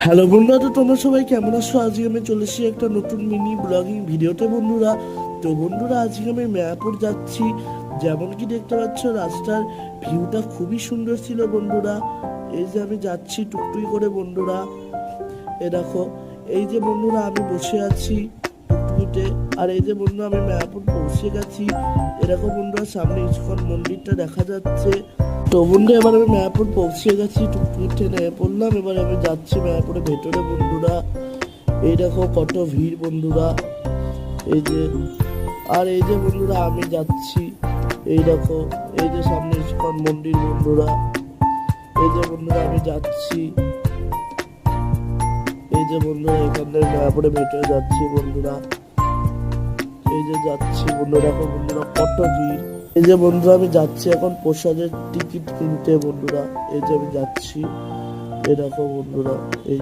Hello বন্ধুরা, তো তোমরা সবাই কেমন আছো? আজকে আমি চলে এসেছি একটা নতুন মিনি ব্লগিং ভিডিওতে বন্ধুরা। তো বন্ধুরা, আজকে আমি মায়াপুর যাচ্ছি। যেমন কি দেখতে পাচ্ছ, রাস্তার ভিউটা খুবই সুন্দর ছিল বন্ধুরা। এই যে আমি যাচ্ছি টুকটুকি করে বন্ধুরা। এ দেখো, এই যে বন্ধুরা আমি বসে আছি টুকটুকিতে। আর এই যে বন্ধুরা আমি মায়াপুর পৌঁছে গেছি। এরকম বন্ধুরা সামনে ইস্কন মন্দিরটা দেখা যাচ্ছে। তো বন্ধু, এবার আমি মায়াপুর পৌঁছে গেছি, টুকটুকি নেমে পড়লাম। এবার আমি যাচ্ছি মায়াপুরের ভেতরে বন্ধুরা। এই দেখো কত ভিড় বন্ধুরা। এই যে, আর এই যে বন্ধুরা আমি যাচ্ছি। এই দেখো, এই যে সামনে ইস্কন মন্দির বন্ধুরা। এই যে বন্ধুরা আমি যাচ্ছি। এই যে বন্ধুরা এখান থেকে মায়াপুরের ভেতরে যাচ্ছি বন্ধুরা। এই যে যাচ্ছি বন্ধুরা, দেখো বন্ধুরা কত ভিড়। এই যে বন্ধুরা আমি যাচ্ছি এখন প্রসাদের টিকিট কিনতে বন্ধুরা। এই যে আমি যাচ্ছি, এই দেখো বন্ধুরা। এই